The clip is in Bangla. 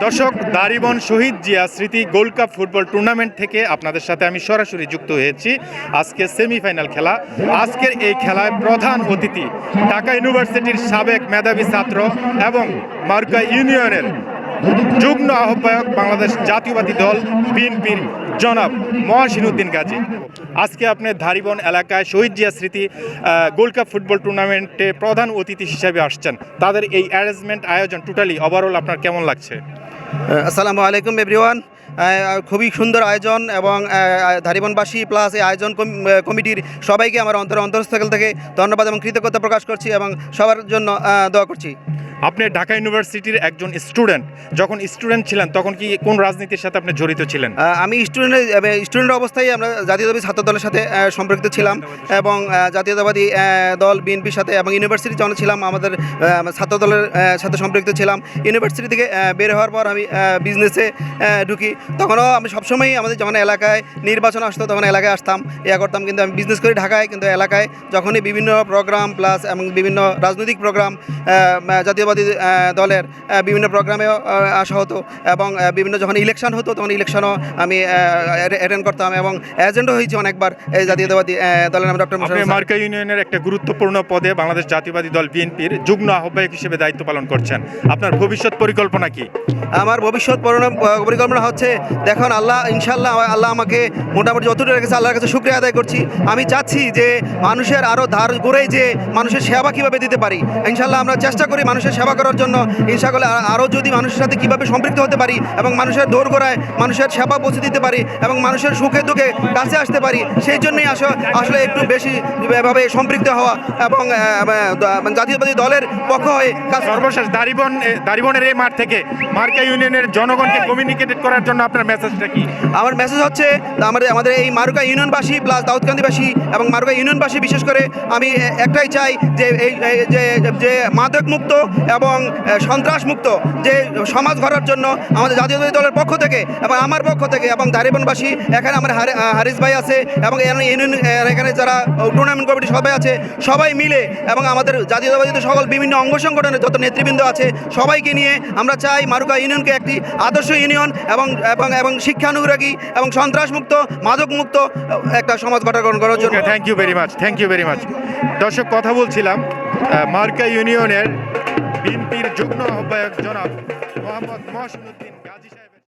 দর্শক, দারিবন শহীদ জিয়া স্মৃতি গোল্ড কাপ ফুটবল টুর্নামেন্ট থেকে আপনাদের সাথে আমি সরাসরি যুক্ত হয়েছি। আজকে সেমিফাইনাল খেলা। আজকের এই খেলায় প্রধান অতিথি ঢাকা ইউনিভার্সিটির সাবেক মেধাবী ছাত্র এবং মার্কা ইউনিয়নের যুগ্ম আহ্বায়ক বাংলাদেশ জাতীয়বাদী দল বিএনপির জনাব মহসিন উদ্দিন গাজী। আজকে আপনি দারিবন এলাকায় শহীদ জিয়া স্মৃতি গোল্ড কাপ ফুটবল টুর্নামেন্টে প্রধান অতিথি হিসেবে আসছেন। তাদের এই অ্যারেঞ্জমেন্ট আয়োজন টোটালি ওভারঅল আপনার কেমন লাগছে? আসসালামু আলাইকুম এভরিওয়ান। খুবই সুন্দর আয়োজন এবং দারিবনবাসী প্লাস এই আয়োজন কমিটির সবাইকে আমার অন্তরস্থল থেকে ধন্যবাদ এবং কৃতজ্ঞতা প্রকাশ করছি এবং সবার জন্য দোয়া করছি। আপনি ঢাকা ইউনিভার্সিটির একজন স্টুডেন্ট। যখন স্টুডেন্ট ছিলেন তখন কি কোন রাজনীতির সাথে আপনি জড়িত ছিলেন? আমি স্টুডেন্ট অবস্থায় আমরা জাতীয়তাবাদী ছাত্র দলের সাথে সম্পর্কিত ছিলাম এবং জাতীয়তাবাদী দল বিএনপির সাথে এবং ইউনিভার্সিটি যখন ছিলাম আমাদের ছাত্র দলের সাথে সম্পৃক্ত ছিলাম। ইউনিভার্সিটি থেকে বের হওয়ার পর আমি বিজনেসে ঢুকি। তখনও আমি সবসময়ই আমাদের যখন এলাকায় নির্বাচন আসতো তখন এলাকায় আসতাম, করতাম। কিন্তু আমি বিজনেস করি ঢাকায়, কিন্তু এলাকায় যখনই বিভিন্ন প্রোগ্রাম প্লাস এবং বিভিন্ন রাজনৈতিক প্রোগ্রাম জাতীয়বাদী দলের বিভিন্ন প্রোগ্রামেও আসা হতো এবং বিভিন্ন যখন ইলেকশন হতো তখন ইলেকশনও আমি অ্যাটেন্ড করতাম এবং এজেন্টও হয়েছি অনেকবার এই জাতীয়তাবাদী দলের নাম ডক্টর মার্কা ইউনিয়নের একটা গুরুত্বপূর্ণ পদে বাংলাদেশ জাতীয়বাদী দল বিএনপির যুগ্ম আহ্বায়ক হিসেবে দায়িত্ব পালন করছেন। আপনার ভবিষ্যৎ পরিকল্পনা কি? আমার ভবিষ্যৎ পরিকল্পনা হচ্ছে, দেখুন ইনশাল্লাহ আল্লাহ আমাকে মোটামুটি যতটুকু রেখেছে আল্লাহর কাছে শুকরিয়া আদায় করছি। আমি চাচ্ছি যে মানুষের আরও ধার গড়ে যে মানুষের সেবা কীভাবে দিতে পারি। ইনশাল্লাহ আমরা চেষ্টা করি মানুষের সেবা করার জন্য। ইনশাআল্লাহ আরও যদি মানুষের সাথে কীভাবে সম্পৃক্ত হতে পারি এবং মানুষের দৌড় গোড়ায় মানুষের সেবা পৌঁছে দিতে পারি এবং মানুষের সুখে দুঃখে কাছে আসতে পারি, সেই জন্যই আসলে একটু বেশি ভাবে সম্পৃক্ত হওয়া এবং জাতীয়বাদী দলের পক্ষ হয়ে সর্বশেষ দারিবনের এই মাঠ থেকে মার্কা ইউনিয়নের জনগণকে কমিউনিকেট করার জন্য আপনার মেসেজটা কি? আমার মেসেজ হচ্ছে আমাদের এই মারুকা ইউনিয়নবাসী প্লাস দাউদকান্দিবাসী এবং মারুকা ইউনিয়নবাসী বিশেষ করে আমি একটাই চাই যে যে মাদক মুক্ত এবং সন্ত্রাস মুক্ত যে সমাজ গড়ার জন্য আমাদের জাতীয়তাবাদী দলের পক্ষ থেকে এবং আমার পক্ষ থেকে এবং দারিবনবাসী এখানে আমার হারিস ভাই আছে এবং এখানে যারা টুর্নামেন্ট কমিটি সবাই আছে, সবাই মিলে এবং আমাদের জাতীয়তাবাদী সকল বিভিন্ন অঙ্গ সংগঠনের যত নেতৃবৃন্দ আছে সবাইকে নিয়ে আমরা চাই মারুকা ইউনিয়নকে একটি আদর্শ ইউনিয়ন এবং শিক্ষানুরাগী এবং সন্ত্রাস মুক্ত মাদক মুক্ত একটা সমাজ গঠন করার জন্য। Thank you very much. দর্শক, কথা বলছিলাম মার্কা ইউনিয়নের বিএনপির যুগ্ম আহ্বায়ক জনাব মোহাম্মদ মহসিন উদ্দিন গাজী সাহেব।